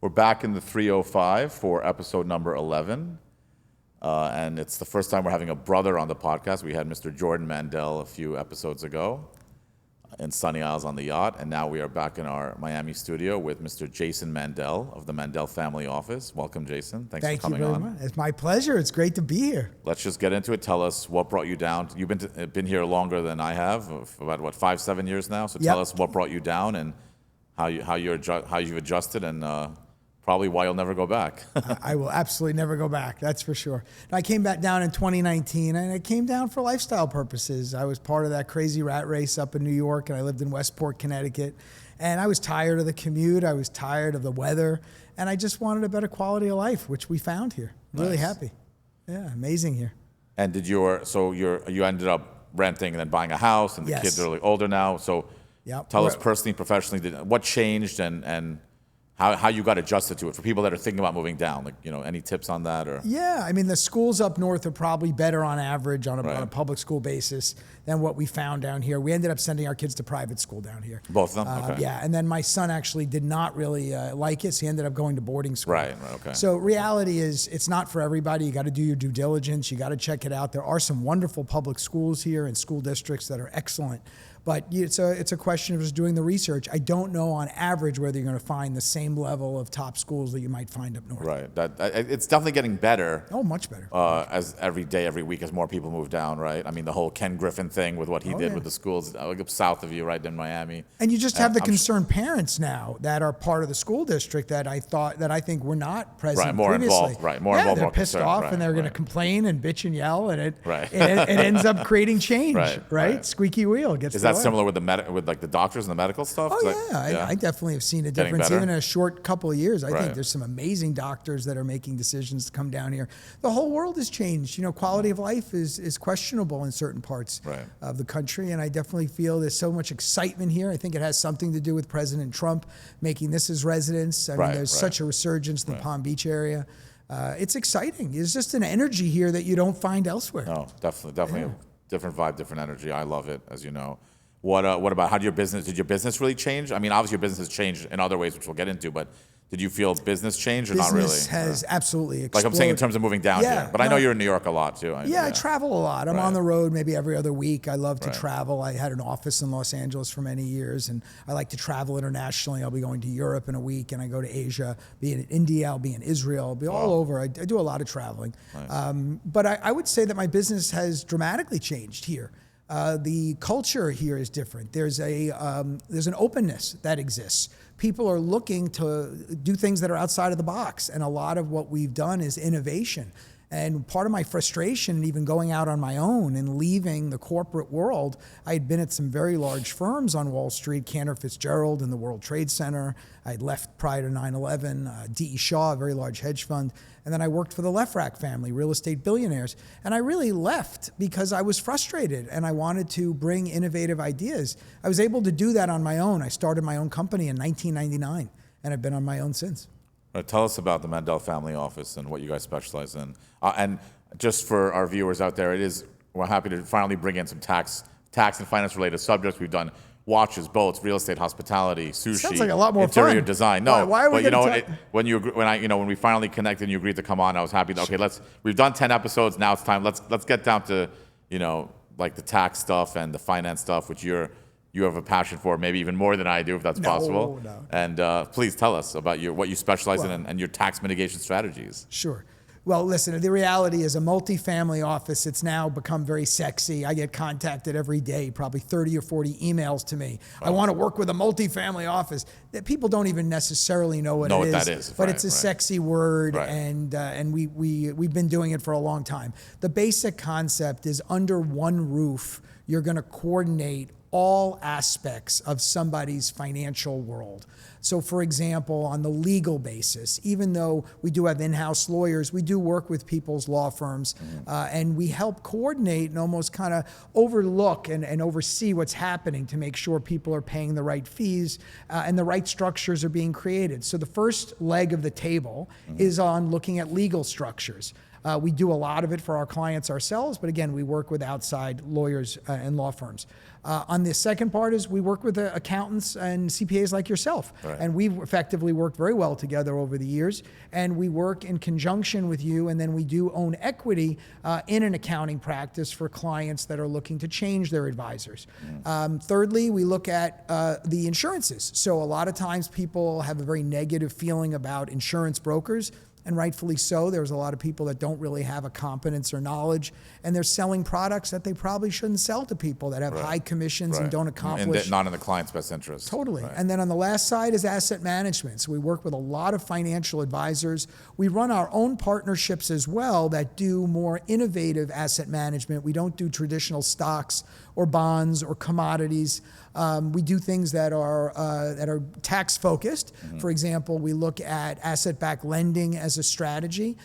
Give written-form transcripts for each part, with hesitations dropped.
We're back in the 305 for episode number 11. And it's the first time we're having a brother on the podcast. We had Mr. Jordan Mandel a few episodes ago in Sunny Isles on the yacht. And now we are back in our Miami studio with Mr. Jason Mandel of the Mandel family office. Welcome, Jason. Thanks for coming on. Thank you very much. It's my pleasure. It's great to be here. Let's just get into it. Tell us what brought you down. You've been here longer than I have, about 5-7 years now. So tell us what brought you down and how you've adjusted and probably why you'll never go back. I will absolutely never go back. That's for sure. I came back down in 2019, and I came down for lifestyle purposes. I was part of that crazy rat race up in New York, and I lived in Westport, Connecticut. And I was tired of the commute. I was tired of the weather, and I just wanted a better quality of life, which we found here. Really happy. Yeah, amazing here. And you ended up renting and then buying a house, and the kids are older now. So tell us personally, professionally, what changed and how you got adjusted to it for people that are thinking about moving down. Like, any tips on that? Or I mean, the schools up north are probably better on average on a public school basis than what we found down here. We ended up sending our kids to private school down here. Both of them? Okay. Yeah, and then my son actually did not really like it, so he ended up going to boarding school. Right, okay. So reality is it's not for everybody. You got to do your due diligence. You got to check it out. There are some wonderful public schools here and school districts that are excellent. But it's a question of just doing the research. I don't know on average whether you're going to find the same level of top schools that you might find up north. Right. It's definitely getting better. Oh, much better. As every day, every week, as more people move down, right? I mean, the whole Ken Griffin thing with what he did with the schools up south of you, right in Miami. And you just have the concerned parents now that are part of the school district that I think were not present more previously. Involved, right? More involved, they're more pissed concerned, off, and they're going to complain and bitch and yell, and it ends up creating change, right? Squeaky wheel gets. Is that similar with the doctors and the medical stuff? I definitely have seen a difference. Even in a short couple of years, I think there's some amazing doctors that are making decisions to come down here. The whole world has changed. Quality of life is questionable in certain parts of the country, and I definitely feel there's so much excitement here. I think it has something to do with President Trump making this his residence. I mean, there's such a resurgence in the Palm Beach area. It's exciting. There's just an energy here that you don't find elsewhere. No, definitely a different vibe, different energy. I love it, as you know. What about did your business really change? I mean, obviously your business has changed in other ways, which we'll get into, but did you feel business changed or not really? Business has absolutely exploded. Like I'm saying in terms of moving down here. But I know you're in New York a lot too. I travel a lot. I'm on the road maybe every other week. I love to travel. I had an office in Los Angeles for many years, and I like to travel internationally. I'll be going to Europe in a week, and I go to Asia, be in India, I'll be in Israel, I'll be all over. I do a lot of traveling. Nice. But I would say that my business has dramatically changed here. The culture here is different. There's an openness that exists. People are looking to do things that are outside of the box, and a lot of what we've done is innovation. And part of my frustration, and even going out on my own and leaving the corporate world, I had been at some very large firms on Wall Street, Cantor Fitzgerald and the World Trade Center. I had left prior to 9/11, D.E. Shaw, a very large hedge fund. And then I worked for the Lefrak family, real estate billionaires. And I really left because I was frustrated and I wanted to bring innovative ideas. I was able to do that on my own. I started my own company in 1999, and I've been on my own since. Tell us about the Mandel family office and what you guys specialize in. And just for our viewers out there, we're happy to finally bring in some tax and finance related subjects. We've done watches, boats, real estate, hospitality, sushi. Sounds like a lot more interior fun. Design. No, why are we when we finally connected and you agreed to come on, I was happy. We've done 10 episodes. Now it's time. Let's get down to like the tax stuff and the finance stuff, which you have a passion for, maybe even more than I do, if that's possible. No. And please tell us about what you specialize in and your tax mitigation strategies. Sure. Well, listen, the reality is a multifamily office, it's now become very sexy. I get contacted every day, probably 30 or 40 emails to me. I want to work with a multifamily office. That people don't even necessarily know what that is. But it's a sexy word, and we've been doing it for a long time. The basic concept is under one roof, you're going to coordinate all aspects of somebody's financial world. So for example, on the legal basis, even though we do have in-house lawyers, we do work with people's law firms, and we help coordinate and almost kind of overlook and oversee what's happening to make sure people are paying the right fees and the right structures are being created. So the first leg of the table is on looking at legal structures. We do a lot of it for our clients ourselves, but again, we work with outside lawyers and law firms. On the second part is we work with accountants and CPAs like yourself. Right. And we've effectively worked very well together over the years. And we work in conjunction with you, and then we do own equity in an accounting practice for clients that are looking to change their advisors. Thirdly, we look at the insurances. So a lot of times people have a very negative feeling about insurance brokers. And rightfully so. There's a lot of people that don't really have a competence or knowledge, and they're selling products that they probably shouldn't sell to people that have high commissions and don't accomplish. And not in the client's best interest. Totally. Right. And then on the last side is asset management. So we work with a lot of financial advisors. We run our own partnerships as well that do more innovative asset management. We don't do traditional stocks or bonds or commodities. We do things that are tax focused. For example, we look at asset-backed lending as a strategy.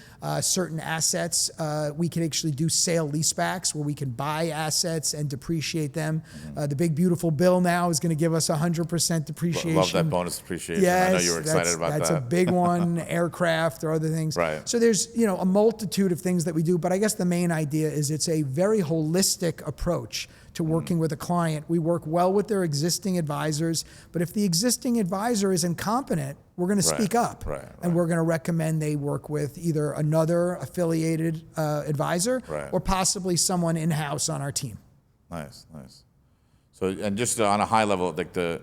Certain assets, we can actually do sale leasebacks where we can buy assets and depreciate them. The big beautiful bill now is going to give us 100% depreciation. Love that bonus depreciation. Yes, I know you were excited about that. That's a big one. Aircraft or other things. Right. So there's a multitude of things that we do, but I guess the main idea is it's a very holistic approach to working with a client. We work well with their existing advisors, but if the existing advisor is incompetent, we're going to speak up, and we're going to recommend they work with either another affiliated advisor or possibly someone in-house on our team. Nice. So, and just on a high level, like the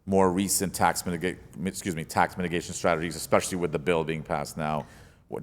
more recent tax mitigation strategies, especially with the bill being passed now.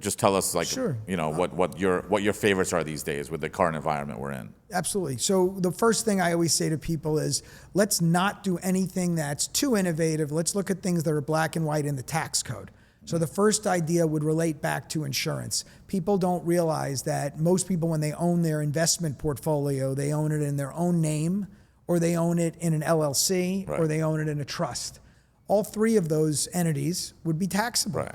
Just tell us, what your favorites are these days with the current environment we're in. Absolutely. So the first thing I always say to people is, let's not do anything that's too innovative. Let's look at things that are black and white in the tax code. So the first idea would relate back to insurance. People don't realize that most people, when they own their investment portfolio, they own it in their own name, or they own it in an LLC, or they own it in a trust. All three of those entities would be taxable. Right.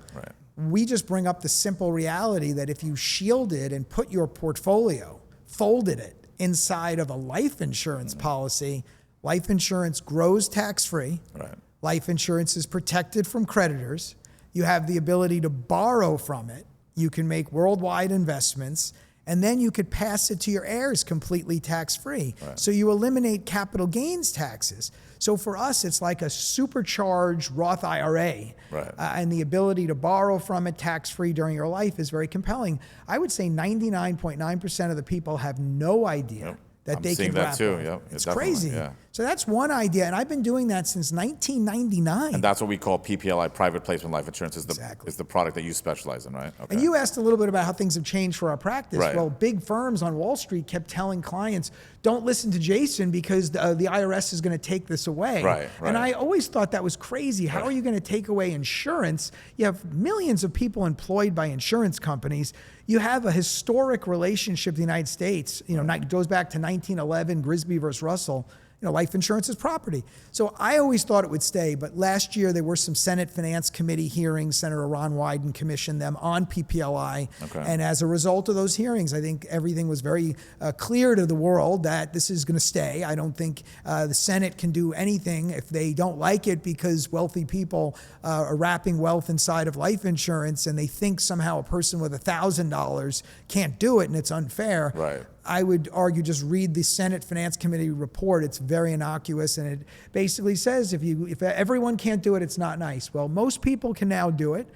We just bring up the simple reality that if you shielded and put your portfolio, folded it inside of a life insurance policy, life insurance grows tax-free. Right. Life insurance is protected from creditors. You have the ability to borrow from it. You can make worldwide investments, and then you could pass it to your heirs completely tax-free. Right. So you eliminate capital gains taxes. So for us, it's like a supercharged Roth IRA. And the ability to borrow from it tax-free during your life is very compelling. I would say 99.9% of the people have no idea that they can wrap too. up. Yep. It's crazy. So that's one idea, and I've been doing that since 1999. And that's what we call PPLI, private placement life insurance, is the product that you specialize in, right? Okay. And you asked a little bit about how things have changed for our practice. Right. Well, big firms on Wall Street kept telling clients, don't listen to Jason because the IRS is going to take this away. Right. And I always thought that was crazy. How are you going to take away insurance? You have millions of people employed by insurance companies. You have a historic relationship in the United States. It goes back to 1911, Grisby versus Russell. Life insurance is property. So I always thought it would stay, but last year there were some Senate Finance Committee hearings. Senator Ron Wyden commissioned them on PPLI. And as a result of those hearings, I think everything was very clear to the world that this is going to stay. I don't think the Senate can do anything if they don't like it because wealthy people are wrapping wealth inside of life insurance and they think somehow a person with $1,000 can't do it and it's unfair. Right. I would argue just read the Senate Finance Committee report. It's very innocuous, and it basically says if everyone can't do it, it's not nice. Well, most people can now do it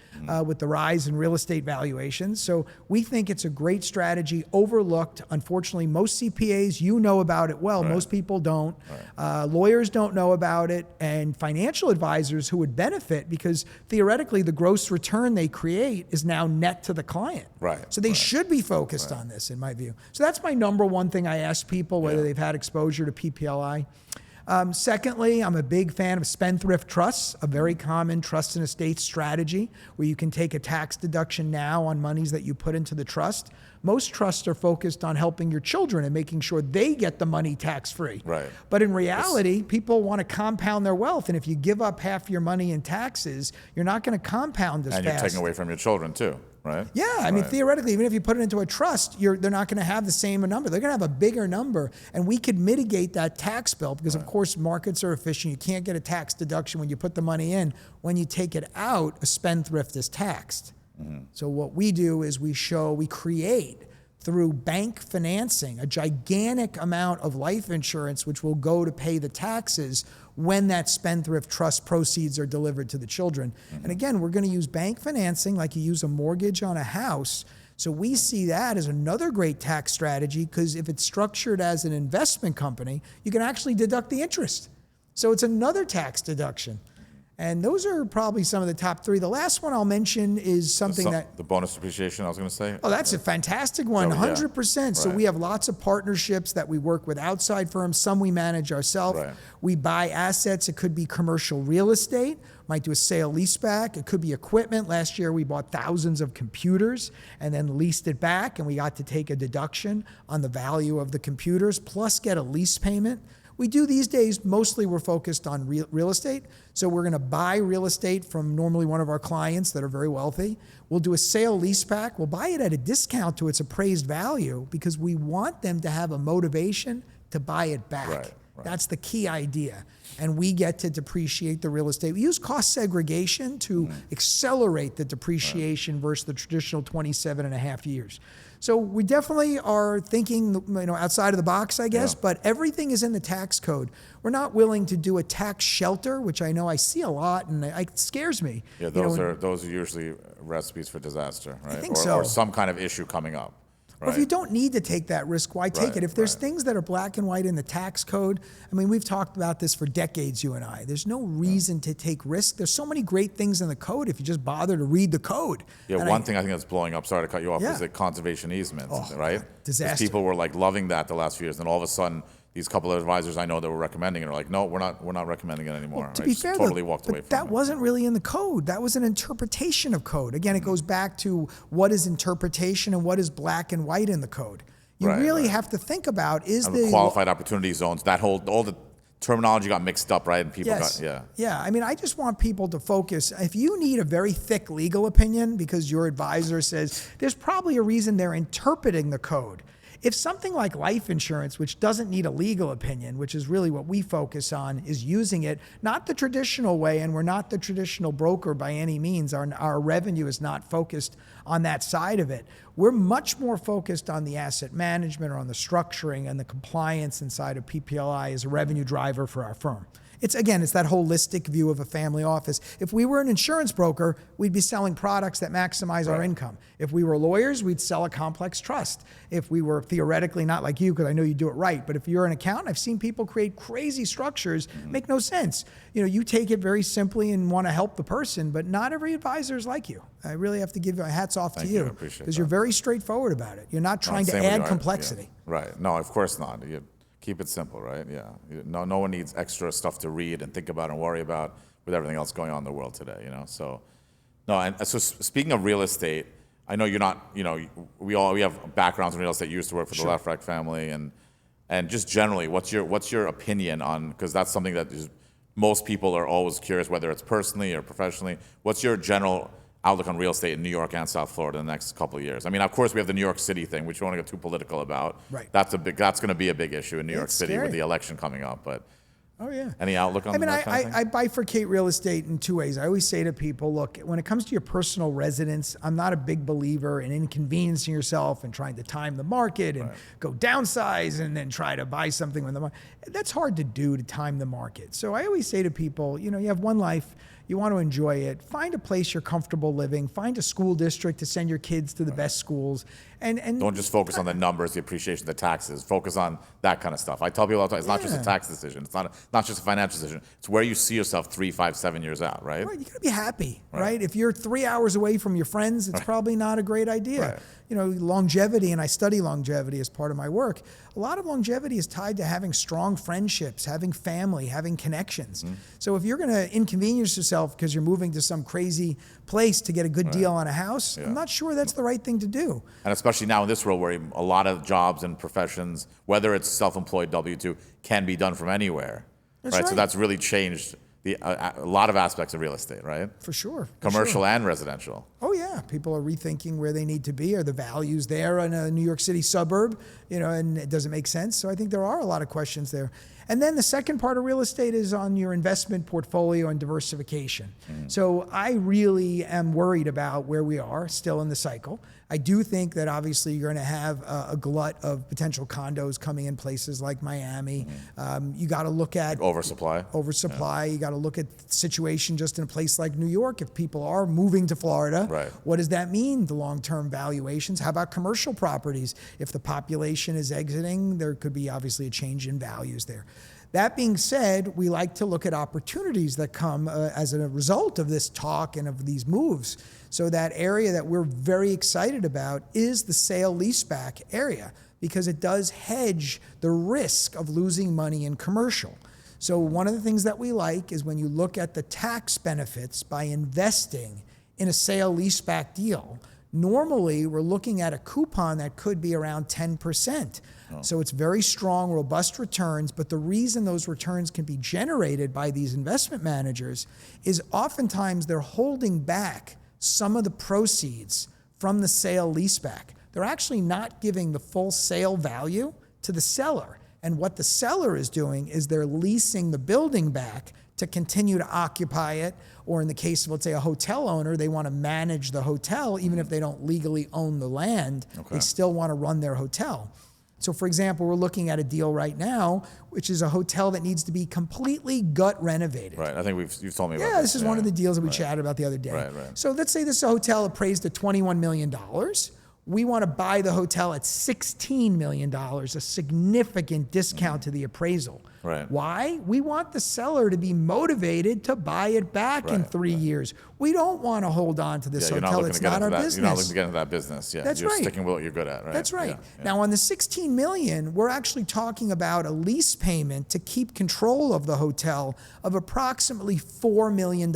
with the rise in real estate valuations. So we think it's a great strategy, overlooked. Unfortunately, most CPAs, know about it well. Most people don't. Lawyers don't know about it, and financial advisors who would benefit because theoretically the gross return they create is now net to the client. So they should be focused on this, in my view. So that's my number one thing I ask people, whether they've had exposure to PPLI. Secondly, I'm a big fan of spendthrift trusts, a very common trust and estate strategy where you can take a tax deduction now on monies that you put into the trust. Most trusts are focused on helping your children and making sure they get the money tax-free. But in reality, people want to compound their wealth, and if you give up half your money in taxes, you're not going to compound as fast. And you're taking away from your children too. Yeah, I mean, theoretically, even if you put it into a trust, they're not going to have the same number. They're going to have a bigger number, and we could mitigate that tax bill because, of course, markets are efficient. You can't get a tax deduction when you put the money in. When you take it out, a spendthrift is taxed. So what we do is we create through bank financing a gigantic amount of life insurance, which will go to pay the taxes when that spendthrift trust proceeds are delivered to the children. And again, we're going to use bank financing like you use a mortgage on a house. So we see that as another great tax strategy, because if it's structured as an investment company, you can actually deduct the interest. So it's another tax deduction. And those are probably some of the top three. The last one I'll mention is something The bonus depreciation, I was going to say. Oh, that's a fantastic one, 100%. So we have lots of partnerships that we work with outside firms. Some we manage ourselves. Right. We buy assets. It could be commercial real estate. Might do a sale leaseback. It could be equipment. Last year we bought thousands of computers and then leased it back, and we got to take a deduction on the value of the computers, plus get a lease payment. We do these days, mostly we're focused on real estate. So we're going to buy real estate from normally one of our clients that are very wealthy. We'll do a sale leaseback. We'll buy it at a discount to its appraised value because we want them to have a motivation to buy it back. Right. That's the key idea. And we get to depreciate the real estate. We use cost segregation to accelerate the depreciation versus the traditional 27 and a half years. So we definitely are thinking, outside of the box, I guess, but everything is in the tax code. We're not willing to do a tax shelter, which I know I see a lot, and it scares me. Yeah, those are usually recipes for disaster, right? I think so. Or some kind of issue coming up. Right. Or if you don't need to take that risk, why take it? If there's things that are black and white in the tax code, I mean, we've talked about this for decades, you and I. There's no reason to take risk. There's so many great things in the code if you just bother to read the code. Yeah, and one thing I think that's blowing up, sorry to cut you off, is the conservation easements, right? Disaster. People were like loving that the last few years, and all of a sudden, these couple of advisors I know that were recommending it are like, no, we're not recommending it anymore. Well, to be fair, totally walked away from that it. wasn't really in the code. That was an interpretation of code. Again, it goes back to what is interpretation and what is black and white in the code. You really have to think about and the qualified opportunity zones. That all the terminology got mixed up, right? And people Yeah. I mean, I just want people to focus. If you need a very thick legal opinion because your advisor says there's probably a reason they're interpreting the code. If something like life insurance, which doesn't need a legal opinion, which is really what we focus on, is using it, not the traditional way, and we're not the traditional broker by any means. Our revenue is not focused on that side of it. We're much more focused on the asset management or on the structuring and the compliance inside of PPLI as a revenue driver for our firm. It's that holistic view of a family office. If we were an insurance broker, we'd be selling products that maximize our income. If we were lawyers, we'd sell a complex trust. If we were theoretically not like you, because I know you do it right, but if you're an accountant, I've seen people create crazy structures, make no sense. You take it very simply and want to help the person, but not every advisor is like you. I really have to give my hats off to you because you're very straightforward about it. You're not trying to add complexity. Yeah. Right. No, of course not. Keep it simple, right? Yeah. No one needs extra stuff to read and think about and worry about with everything else going on in the world today, So, no, and so speaking of real estate, I know you're not, we have backgrounds in real estate. You used to work for the Lefrak family, and just generally, what's your opinion on, because that's something that most people are always curious, whether it's personally or professionally. What's your general outlook on real estate in New York and South Florida in the next couple of years? I mean, of course, we have the New York City thing, which we don't want to get too political about. Right. That's going to be a big issue in New York City scary. with the election coming up. But oh yeah. Any outlook on that kind of thing? I bifurcate real estate in two ways. I always say to people, look, when it comes to your personal residence, I'm not a big believer in inconveniencing yourself and trying to time the market and go downsize and then try to buy something when the market. That's hard to do, to time the market. So I always say to people, you have one life. You want to enjoy it. Find a place you're comfortable living. Find a school district to send your kids to the best schools. And don't just focus on the numbers, the appreciation, the taxes. Focus on that kind of stuff. I tell people all the time, it's not just a tax decision. It's not just a financial decision. It's where you see yourself 3, 5, 7 years out, right? Right. You got to be happy, right? If you're 3 hours away from your friends, it's probably not a great idea. Longevity, and I study longevity as part of my work. A lot of longevity is tied to having strong friendships, having family, having connections. So if you're going to inconvenience yourself because you're moving to some crazy place to get a good deal on a house, I'm not sure that's the right thing to do. And especially now in this world where a lot of jobs and professions, whether it's self-employed W-2, can be done from anywhere. Right? So that's really changed a lot of aspects of real estate, right? For sure. Commercial and residential. Oh yeah, people are rethinking where they need to be. Are the values there in a New York City suburb? And does it make sense? So I think there are a lot of questions there. And then the second part of real estate is on your investment portfolio and diversification. So I really am worried about where we are still in the cycle. I do think that obviously you're going to have a glut of potential condos coming in places like Miami. You got to look at Oversupply. You got to look at the situation just in a place like New York. If people are moving to Florida, what does that mean? The long-term valuations. How about commercial properties? If the population is exiting, there could be obviously a change in values there. That being said, we like to look at opportunities that come as a result of this talk and of these moves. So that area that we're very excited about is the sale-leaseback area, because it does hedge the risk of losing money in commercial. So one of the things that we like is when you look at the tax benefits by investing in a sale-leaseback deal, normally we're looking at a coupon that could be around 10%. So it's very strong, robust returns, but the reason those returns can be generated by these investment managers is oftentimes they're holding back some of the proceeds from the sale leaseback. They're actually not giving the full sale value to the seller. And what the seller is doing is they're leasing the building back to continue to occupy it, or in the case of, let's say, a hotel owner, they want to manage the hotel, even if they don't legally own the land, they still want to run their hotel. So for example, we're looking at a deal right now, which is a hotel that needs to be completely gut renovated. Right, I think you've told me about this. Yeah, this is one of the deals that we chatted about the other day. So let's say this hotel appraised at $21 million. We want to buy the hotel at $16 million, a significant discount to the appraisal. Why? We want the seller to be motivated to buy it back in 3 years. We don't want to hold on to this hotel. It's not our business. You're not looking to get into that business. That's you're right. sticking with what you're good at, right? That's right. Now on the $16 million, we're actually talking about a lease payment to keep control of the hotel of approximately $4 million.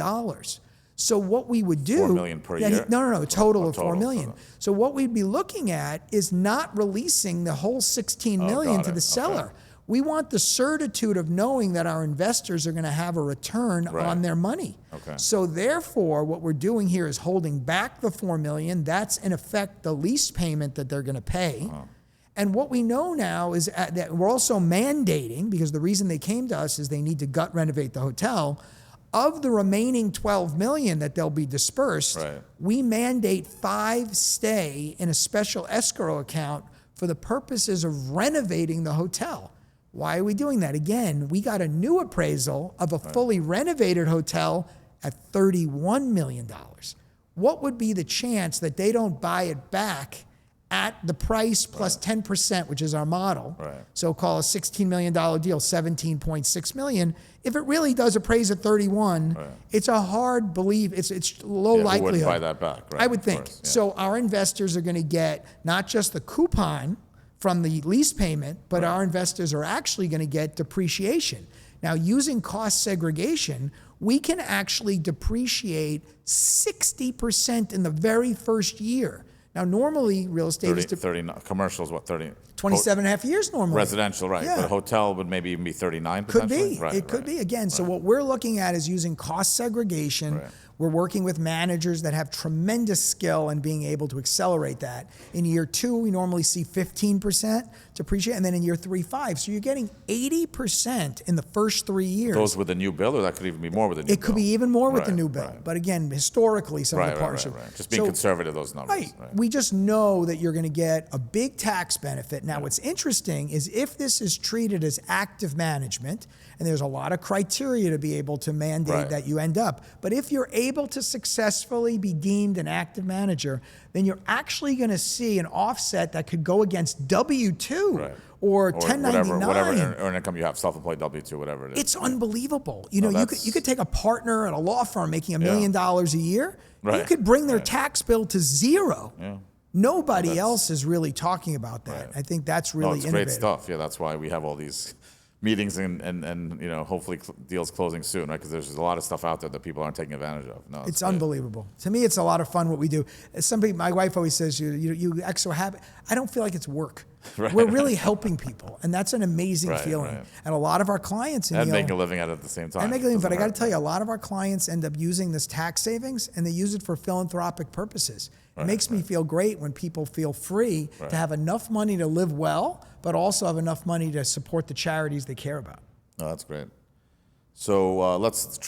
So what we would do— $4 million per year? No, total of $4 million. So what we'd be looking at is not releasing the whole $16 million to the seller. We want the certitude of knowing that our investors are going to have a return on their money. So therefore, what we're doing here is holding back the $4 million. That's in effect the lease payment that they're going to pay. And what we know now is that we're also mandating, because the reason they came to us is they need to gut renovate the hotel. Of the remaining $12 million that they'll be dispersed, we mandate 5 stay in a special escrow account for the purposes of renovating the hotel. Why are we doing that? Again, we got a new appraisal of a fully renovated hotel at $31 million. What would be the chance that they don't buy it back at the price plus 10%, which is our model? So call a $16 million deal, $17.6 million. If it really does appraise at 31, it's a hard belief. It's low likelihood. Who wouldn't buy that back? I would think. So our investors are going to get not just the coupon from the lease payment, but our investors are actually going to get depreciation. Now, using cost segregation, we can actually depreciate 60% in the very first year. Now, normally real estate is 30, commercials, what, 30? 27 and a half years normally. Residential, right. But a hotel would maybe even be 39 potentially? Could be. It could be. Again, so what we're looking at is using cost segregation. We're working with managers that have tremendous skill in being able to accelerate that. In year 2, we normally see 15% depreciate, and then in year 3, 5. So you're getting 80% in the first 3 years. Those with the new build, or that could even be more with the new build? It could be even more with the new build. But again, historically, some of the partnership. Just being conservative, those numbers. We just know that you're going to get a big tax benefit. Now, what's interesting is if this is treated as active management, and there's a lot of criteria to be able to mandate that you end up, but if you're able to successfully be deemed an active manager, then you're actually going to see an offset that could go against W-2 or 1099. Whatever earned income you have, self-employed W-2, whatever it is. It's unbelievable. You know, you could take a partner at a law firm making $1 million a year. You could bring their tax bill to zero. Nobody else is really talking about that. I think that's really it's innovative. Great stuff. Yeah, that's why we have all these meetings and you know, hopefully deals closing soon, right? Because there's a lot of stuff out there that people aren't taking advantage of. No, it's unbelievable. To me, it's a lot of fun what we do. Somebody, my wife always says, you act so happy. I don't feel like it's work. We're really helping people, and that's an amazing feeling. And a lot of our clients, and making a living at it at the same time. But I got to tell you, a lot of our clients end up using this tax savings, and they use it for philanthropic purposes. It makes me feel great when people feel free to have enough money to live well, but also have enough money to support the charities they care about. Oh, that's great. So let's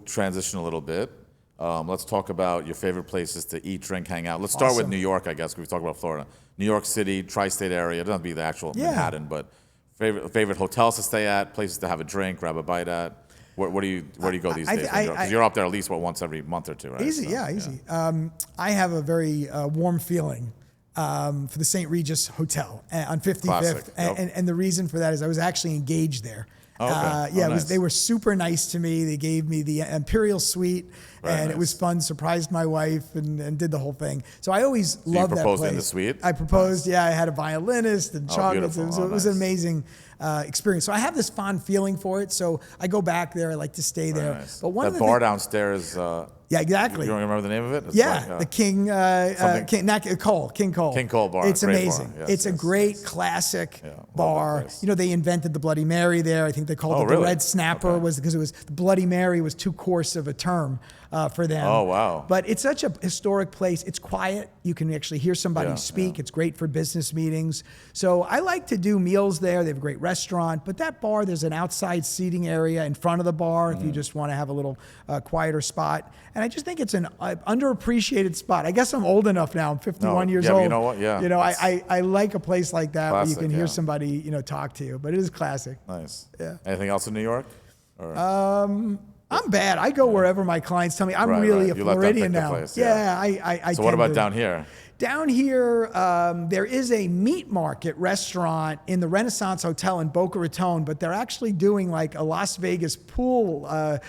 transition a little bit. Let's talk about your favorite places to eat, drink, hang out. Let's start with Awesome. New York, I guess. We've talked about Florida. New York City, tri-state area. It doesn't have to be the actual Yeah. Manhattan, but favorite hotels to stay at, places to have a drink, grab a bite at. Where do you go these days? Because you're up there at least once every month or two, right? Easy, So, yeah, easy. I have a very warm feeling for the St. Regis Hotel on 55th, Classic, yep. and the reason for that is I was actually engaged there. Oh, okay. Yeah, Oh, nice. they were super nice to me. They gave me the Imperial Suite, Very and nice. it was fun. Surprised my wife and did the whole thing. So I always loved that proposed place. in the suite? I proposed. Yeah, I had a violinist and chocolates. beautiful. It was an Nice. amazing experience. So I have this fond feeling for it. So I go back there. I like to stay there. Nice. But one that of the bar things, downstairs. yeah, exactly. You don't remember the name of it? It's Yeah, like, the King, King Cole. King Cole bar, It's great amazing. bar. Yes, It's a yes, great yes. classic love that bar. place. You know, they invented the Bloody Mary there. I think they called Oh, it the really? Red Snapper Okay. was because it was the Bloody Mary was too coarse of a term for them. Oh, wow. But it's such a historic place. It's quiet. You can actually hear somebody Yeah, speak. yeah. It's great for business meetings. So I like to do meals there. They have a great restaurant. But that bar, there's an outside seating area in front of the bar if you Mm-hmm. just want to have a little quieter spot. And I just think it's an underappreciated spot. I guess I'm old enough now. I'm 51 years yeah, but old. you know what? Yeah, You know, I like a place like that where you Classic, can hear yeah. somebody, you know, talk to you. But it is classic. Nice. Yeah. Anything else in New York? Or, I'm bad. I go wherever my clients tell me. I'm Right, really right. a You let them Floridian pick the now. place, Yeah, yeah. I so what tend about to. down here? Down here, there is a meat market restaurant in the Renaissance Hotel in Boca Raton, but they're actually doing like a Las Vegas pool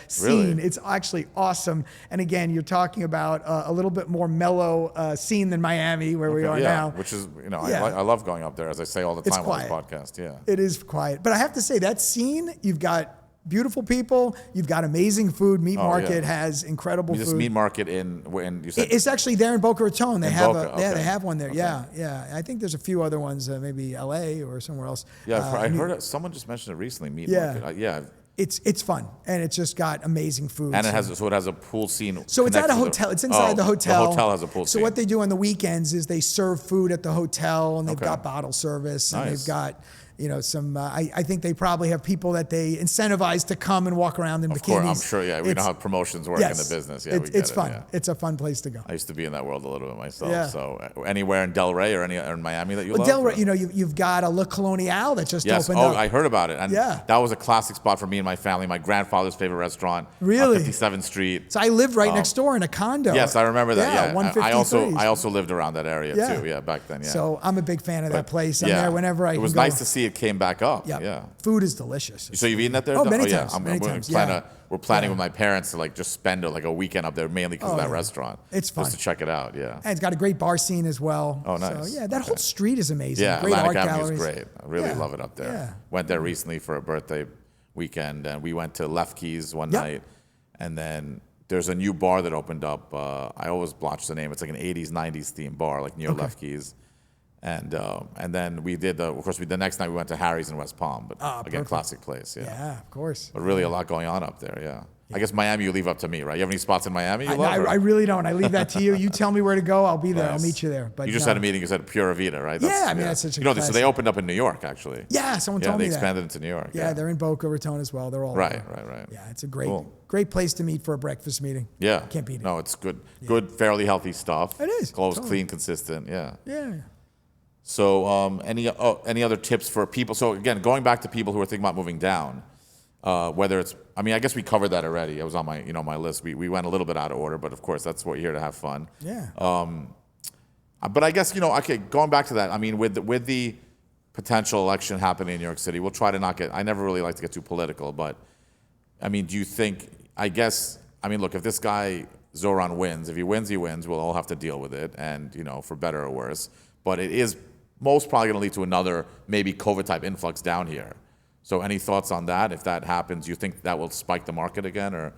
scene. Really? It's actually awesome. And again, you're talking about a little bit more mellow scene than Miami, where we are yeah, now. which is, you know, Yeah. I love going up there, as I say all the It's time on this quiet. podcast. Yeah. It is quiet. But I have to say, that scene, you've got beautiful people, you've got amazing food. Meat Market yeah. has incredible This food. meat market when you said It's actually there in Boca Raton. They In have Boca, yeah, okay. they have one there. Okay. Yeah. I think there's a few other ones, maybe LA or somewhere else. yeah, I heard it, someone just mentioned it recently. Meat Yeah. market. Yeah. It's fun, and it's just got amazing food. And it has a pool scene. So it's at a connected to hotel. It's inside the hotel. The hotel has a pool So scene. what they do on the weekends is they serve food at the hotel, and they've Okay. got bottle service, and Nice. they've got, you know, some. I think they probably have people that they incentivize to come and walk around in Of bikinis. course, I'm sure. Yeah, we know It's- how promotions work yes, in the business. Yeah, it's, we get it's it, fun. yeah. It's a fun place to go. I used to be in that world a little bit myself. Yeah. So anywhere in Delray or in Miami that you Well, love? Delray, you know, you've got a Le Colonial that just Yes. opened Oh, up. I heard about it. And Yeah. that was a classic spot for me and my family. My grandfather's favorite restaurant. Really? On 57th Street. So I lived right next door in a condo. Yes, I remember that. Yeah. 153. I also lived around that area Yeah. too. Yeah, back then. Yeah. So I'm a big fan of that place. I'm yeah. there whenever I It can was go. nice to see it came back up. Yep. Yeah. Food is delicious. So you've eaten at there? Oh, many yeah. times, many times, We're planning Yeah. with my parents to like just spend like a weekend up there mainly because of that yeah. restaurant. It's fun. Just to check it out. Yeah. And it's got a great bar scene as well. Oh, nice. So yeah, that whole street is amazing. Yeah, Great Atlantic art Avenue galleries. is great. I really Yeah. love it up there. Yeah. Went there recently for a birthday weekend, and we went to Left Keys one Yep. night, and then there's a new bar that opened up. I always blotch the name. It's like an 80s, 90s themed bar, like near Left Keys. And then we did the next night we went to Harry's in West Palm, but again, perfect. classic place. Yeah. Yeah, of course. But really a lot going on up there. Yeah. I guess Miami you leave up to me, right? You have any spots in Miami you love? I really don't. I leave that to you. You tell me where to go. I'll be there. I'll Nice. meet you there. But you just no. had a meeting. You said Pura Vida, right? Yeah, I mean, that's such a so they classic. opened up in New York, actually. Yeah, someone Yeah, told they me that. expanded into New York. Yeah, they're in Boca Raton as well. They're all Right, over. right. Yeah, it's a great, Cool. great place to meet for a breakfast meeting. Yeah. Can't beat it. No, it's good. Good, fairly healthy stuff. It is, Close, totally. clean, consistent. Yeah. Yeah. So, any other tips for people? So again, going back to people who are thinking about moving down, whether it's, I mean, I guess we covered that already. It was on my, my list. We went a little bit out of order, but of course, that's what you're here to have fun. Yeah. But I guess, okay, going back to that, I mean, with the potential election happening in New York City, we'll try to not get, I never really like to get too political, but I mean, do you think, look, if this guy, Zoran, wins, if he wins, we'll all have to deal with it, and, for better or worse. But it is most probably going to lead to another maybe COVID-type influx down here. So any thoughts on that? If that happens, you think that will spike the market again, or?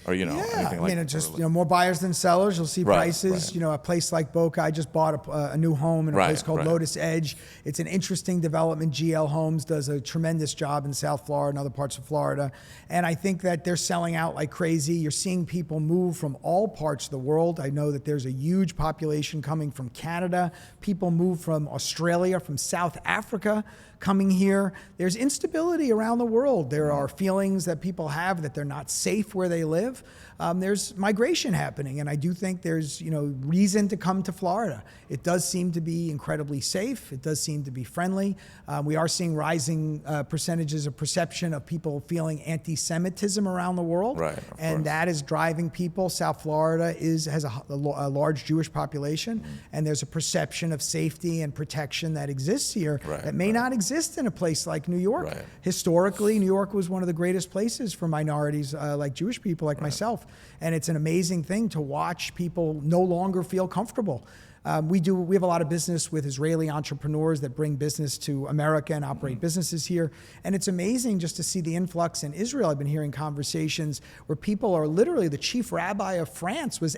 or anything like that? It's just more buyers than sellers. You'll see prices. Right. A place like Boca. I just bought a new home in a place called Lotus Edge. It's an interesting development. GL Homes does a tremendous job in South Florida and other parts of Florida, and I think that they're selling out like crazy. You're seeing people move from all parts of the world. I know that there's a huge population coming from Canada. People move from Australia, from South Africa, coming here. There's instability around the world. There are feelings that people have that they're not safe where they live. There's migration happening, and I do think there's reason to come to Florida. It does seem to be incredibly safe. It does seem to be friendly. We are seeing rising percentages of perception of people feeling anti-Semitism around the world, and that is driving people. South Florida has a large Jewish population, and there's a perception of safety and protection that exists here that may not exist in a place like New York. Historically, New York was one of the greatest places for minorities like Jewish people like myself. And it's an amazing thing to watch people no longer feel comfortable. We have a lot of business with Israeli entrepreneurs that bring business to America and operate businesses here. And it's amazing just to see the influx in Israel. I've been hearing conversations where people are literally, the chief rabbi of France was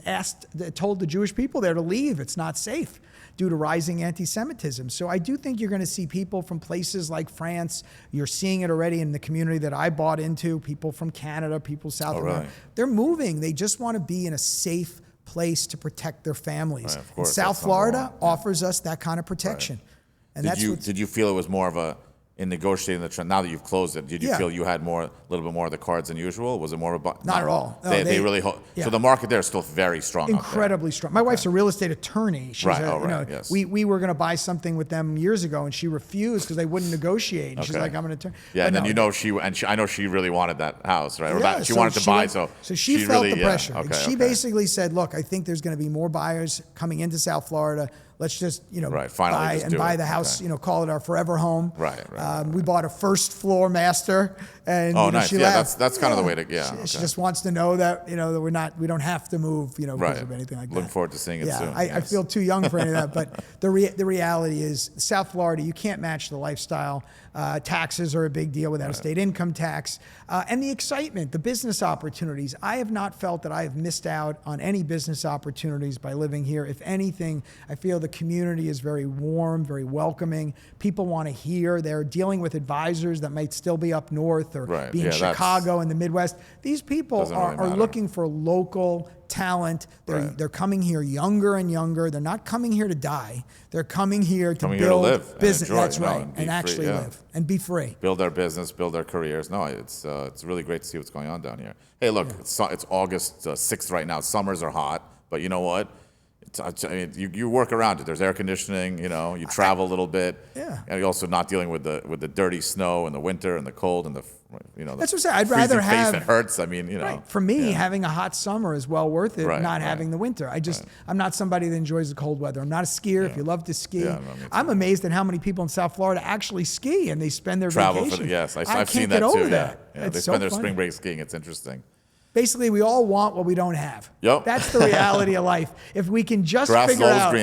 told the Jewish people there to leave. It's not safe due to rising anti-Semitism. So I do think you're going to see people from places like France. You're seeing it already in the community that I bought into, people from Canada, people South America. They're moving. They just want to be in a safe place to protect their families. And South Florida offers us that kind of protection. And did you feel it was more of in negotiating the trend, now that you've closed it, did you feel you had a little bit more of the cards than usual? Was it more of a... Not at all. No, they really... So the market there is still very strong. Incredibly strong. My wife's a real estate attorney. She's yes. We were going to buy something with them years ago, and she refused because they wouldn't negotiate. And she's like, I'm an attorney. Yeah, and then I know she really wanted that house, right? Or she wanted to buy, so she felt really, the pressure. Okay, and she basically said, look, I think there's going to be more buyers coming into South Florida. Let's just, buy the house, call it our forever home. We bought a first floor master, and nice. She laughed. That's kind of the way to, She just wants to know that, that we don't have to move, because of anything like that. Looking forward to seeing it soon. I feel too young for any of that, but the reality is South Florida, you can't match the lifestyle. Taxes are a big deal with out-of-state income tax, and the excitement, the business opportunities. I have not felt that I have missed out on any business opportunities by living here. If anything, I feel the community is very warm, very welcoming. People want to hear. They're dealing with advisors that might still be up north or be in Chicago in the Midwest. These people are looking for local talent. They're coming here younger and younger. They're not coming here to die. They're coming here to build business. That's right, and actually live and be free. Build their business, build their careers. No, it's really great to see what's going on down here. Hey, look, it's August 6th right now. Summers are hot, but you know what? You work around it. There's air conditioning. You travel a little bit. And you're also not dealing with the dirty snow and the winter and the cold and the that's what I'm saying. I'd rather have. Face that hurts. For me, having a hot summer is well worth it. Not having the winter. I'm not somebody that enjoys the cold weather. I'm not a skier. If you love to ski, I'm amazed at how many people in South Florida actually ski and they spend their vacation. I've seen that too. They spend their spring break skiing. It's interesting. Basically, we all want what we don't have. Yep. That's the reality of life. If we can just figure out,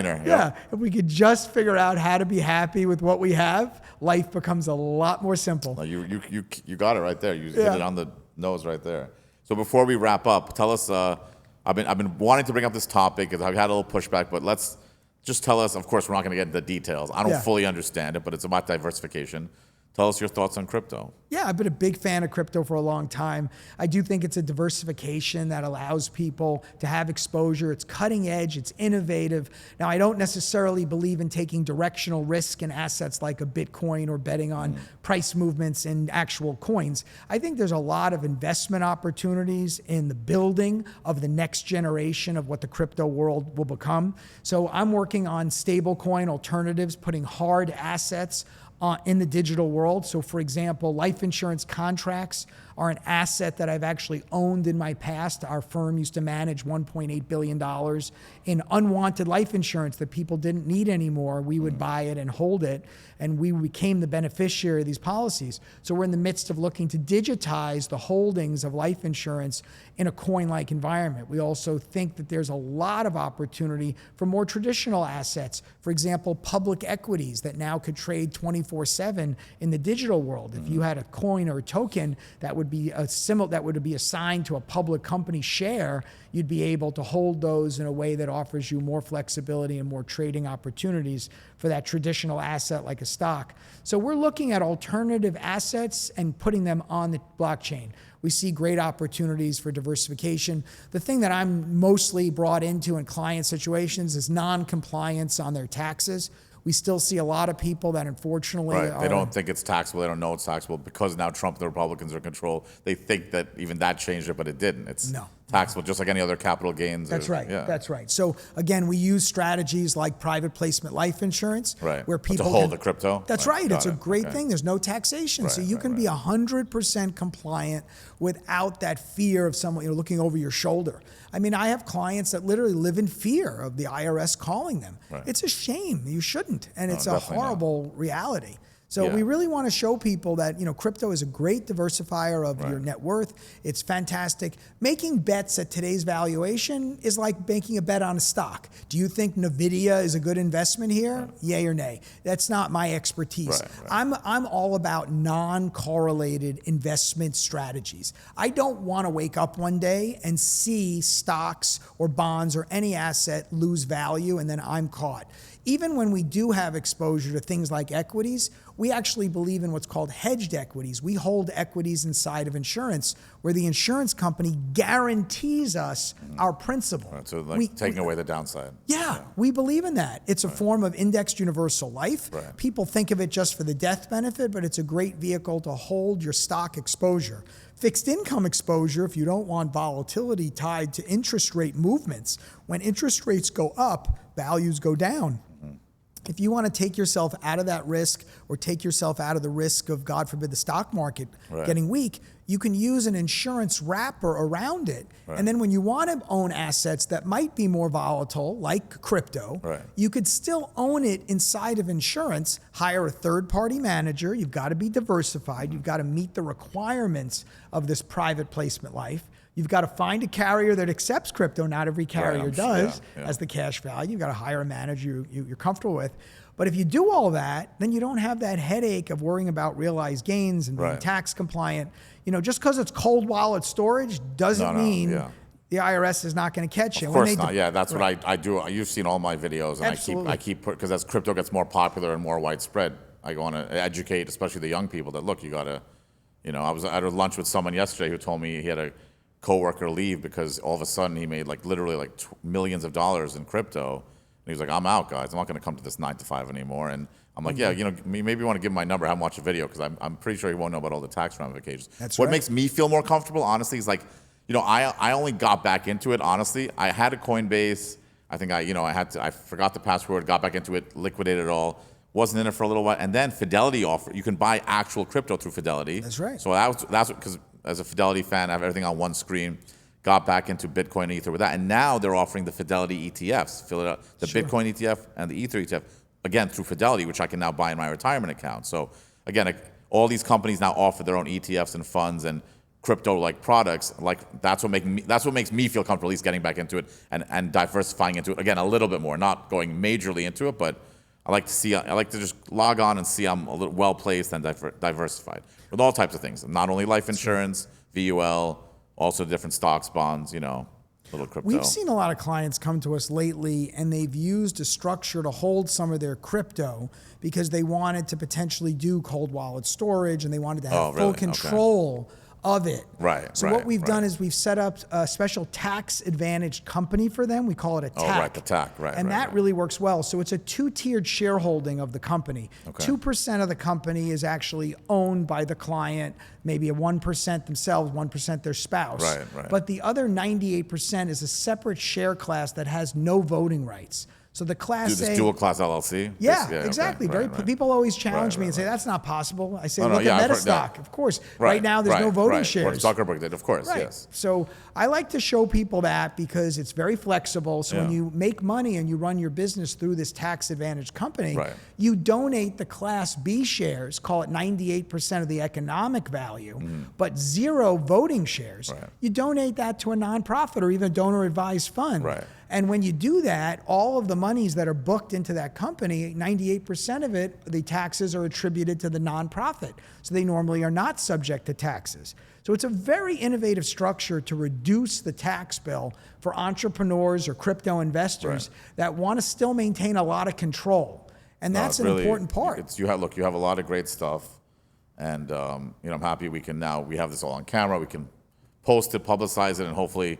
if we could just figure out how to be happy with what we have, life becomes a lot more simple. No, you got it right there. You hit it on the nose right there. So before we wrap up, tell us. I've been wanting to bring up this topic because I've had a little pushback, but let's just tell us. Of course, we're not going to get into the details. I don't fully understand it, but it's about diversification. Tell us your thoughts on crypto. Yeah, I've been a big fan of crypto for a long time. I do think it's a diversification that allows people to have exposure. It's cutting edge, it's innovative. Now, I don't necessarily believe in taking directional risk in assets like a Bitcoin or betting on price movements in actual coins. I think there's a lot of investment opportunities in the building of the next generation of what the crypto world will become. So I'm working on stablecoin alternatives, putting hard assets in the digital world. So for example, life insurance contracts are an asset that I've actually owned in my past. Our firm used to manage $1.8 billion in unwanted life insurance that people didn't need anymore. We would buy it and hold it, and we became the beneficiary of these policies. So we're in the midst of looking to digitize the holdings of life insurance in a coin-like environment. We also think that there's a lot of opportunity for more traditional assets. For example, public equities that now could trade 24/7 in the digital world. If you had a coin or a token that would would be assigned to a public company share, you'd be able to hold those in a way that offers you more flexibility and more trading opportunities for that traditional asset like a stock. So we're looking at alternative assets and putting them on the blockchain. We see great opportunities for diversification. The thing that I'm mostly brought into in client situations is non-compliance on their taxes. We still see a lot of people that unfortunately they don't think it's taxable. They don't know it's taxable because now Trump and the Republicans are in control. They think that even that changed it, but it didn't. It's taxable just like any other capital gains. That's right. That's right. So again, we use strategies like private placement life insurance, where people to hold the crypto. That's right. It's a great thing. There's no taxation, so you can be 100% compliant without that fear of someone looking over your shoulder. I mean, I have clients that literally live in fear of the IRS calling them. It's a shame. You shouldn't, and it's a horrible reality. So we really want to show people that crypto is a great diversifier of your net worth. It's fantastic. Making bets at today's valuation is like making a bet on a stock. Do you think Nvidia is a good investment here? Yay or nay? That's not my expertise. I'm all about non-correlated investment strategies. I don't want to wake up one day and see stocks or bonds or any asset lose value and then I'm caught. Even when we do have exposure to things like equities, we actually believe in what's called hedged equities. We hold equities inside of insurance where the insurance company guarantees us our principal. So like taking away the downside. Yeah, we believe in that. It's a form of indexed universal life. People think of it just for the death benefit, but it's a great vehicle to hold your stock exposure. Fixed income exposure, if you don't want volatility tied to interest rate movements, when interest rates go up, values go down. If you want to take yourself out of that risk or take yourself out of the risk of, God forbid, the stock market getting weak, you can use an insurance wrapper around it. And then when you want to own assets that might be more volatile, like crypto, you could still own it inside of insurance, hire a third-party manager. You've got to be diversified. You've got to meet the requirements of this private placement life. You've got to find a carrier that accepts crypto. Not every carrier does as the cash value. You've got to hire a manager you're comfortable with. But if you do all that, then you don't have that headache of worrying about realized gains and being tax compliant. Just because it's cold wallet storage doesn't mean the IRS is not going to catch you. Of course not. Yeah, that's what I do. You've seen all my videos, and I keep because as crypto gets more popular and more widespread, I want to educate, especially the young people, that look, you got to, I was at a lunch with someone yesterday who told me he had a coworker leave because all of a sudden he made literally millions of dollars in crypto, and he was like, "I'm out, guys. I'm not going to come to this 9 to 5 anymore." And I'm like, "Yeah, maybe you want to give him my number. Have him watch a video because I'm pretty sure he won't know about all the tax ramifications." What makes me feel more comfortable, honestly, is I only got back into it. Honestly, I had a Coinbase. I think I forgot the password, got back into it, liquidated it all. Wasn't in it for a little while, and then Fidelity offered. You can buy actual crypto through Fidelity. That's right. So that's because as a Fidelity fan, I have everything on one screen. Got back into Bitcoin and Ether with that, and now they're offering the Fidelity ETFs, the Bitcoin ETF and the Ether ETF, again through Fidelity, which I can now buy in my retirement account. So again, all these companies now offer their own ETFs and funds and crypto-like products. That's what makes me feel comfortable, at least getting back into it and diversifying into it again a little bit more, not going majorly into it, but I like to just log on and see I'm a little well placed and diversified with all types of things. Not only life insurance, VUL, also different stocks, bonds, little crypto. We've seen a lot of clients come to us lately and they've used a structure to hold some of their crypto because they wanted to potentially do cold wallet storage and they wanted to have full control of it. So what we've done is we've set up a special tax advantaged company for them. We call it a TAC. The TAC, and that really works well. So it's a two-tiered shareholding of the company. 2% of the company is actually owned by the client, maybe a 1% themselves, 1% their spouse. But the other 98% is a separate share class that has no voting rights. So the Class A... dual class LLC? Yeah, exactly. People always challenge me and say, that's not possible. I say, look at Metastock. Of course. Right now, there's no voting shares. Zuckerberg did, of course, yes. So I like to show people that because it's very flexible. So when you make money and you run your business through this tax advantage company, you donate the Class B shares, call it 98% of the economic value, but 0 voting shares. You donate that to a nonprofit or even a donor advised fund. And when you do that, all of the monies that are booked into that company, 98% of it, the taxes are attributed to the nonprofit. So they normally are not subject to taxes. So it's a very innovative structure to reduce the tax bill for entrepreneurs or crypto investors that want to still maintain a lot of control. And that's an important part. You have a lot of great stuff. And I'm happy we have this all on camera. We can post it, publicize it, and hopefully,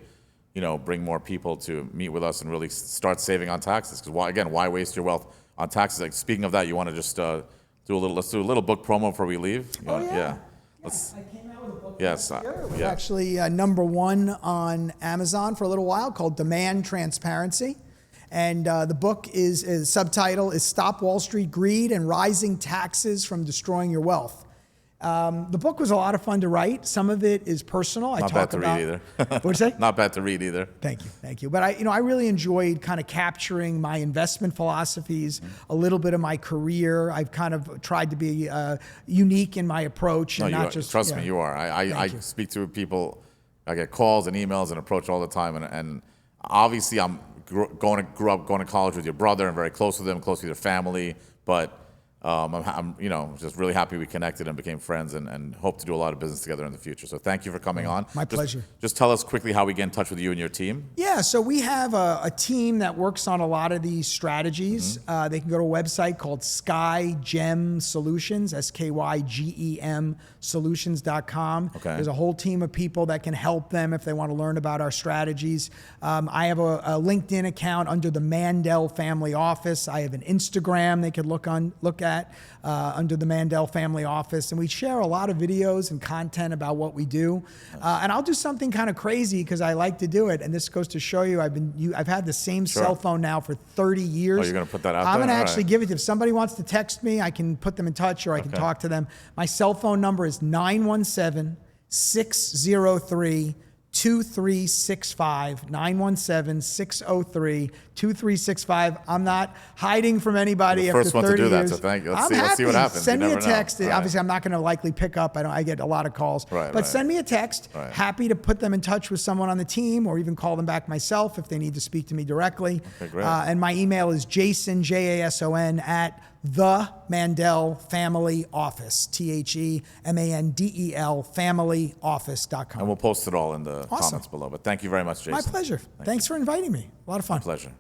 bring more people to meet with us and really start saving on taxes. Because why waste your wealth on taxes? Like, speaking of that, you want to just let's do a little book promo before we leave. I came out with a book Yes, last year. It was actually #1 on Amazon for a little while, called Demand Transparency. And the book subtitle is Stop Wall Street Greed and Rising Taxes from Destroying Your Wealth. The book was a lot of fun to write. Some of it is personal. Not bad to read either. What'd you say? Not bad to read either. Thank you. But I really enjoyed kind of capturing my investment philosophies, a little bit of my career. I've kind of tried to be unique in my approach, and not just. Trust me, you are. I speak to people. I get calls and emails and approach all the time, and obviously I'm grew up going to college with your brother and very close with him, close with your family, but. I'm just really happy we connected and became friends, and hope to do a lot of business together in the future. So thank you for coming on. My pleasure. Just tell us quickly how we get in touch with you and your team. Yeah, so we have a team that works on a lot of these strategies. They can go to a website called SkyGem Solutions, SKYGEM Solutions.com. Okay. There's a whole team of people that can help them if they want to learn about our strategies. I have a LinkedIn account under the Mandel Family Office. I have an Instagram they could look at under the Mandel Family Office, and we share a lot of videos and content about what we do. And I'll do something kind of crazy because I like to do it, and this goes to show you I've had the same cell phone now for 30 years. Oh, you're going to put that out there? I'm going to actually give it to, if somebody wants to text me, I can put them in touch, or I can talk to them. My cell phone number is 917-603-2365, 917-603-2365. I'm not hiding from anybody You're the after 30 years. first one to do that, so thank you. Let's see what happens. Send me a You never text. know. Obviously, I'm not going to likely pick up. I get a lot of calls. But send me a text. Happy to put them in touch with someone on the team, or even call them back myself if they need to speak to me directly. Okay, great. And my email is Jason, Jason, at the Mandel Family Office, THEMANDEL FamilyOffice.com. And we'll post it all in the comments below. But thank you very much, Jason. My pleasure. Thanks for inviting me. A lot of fun. My pleasure.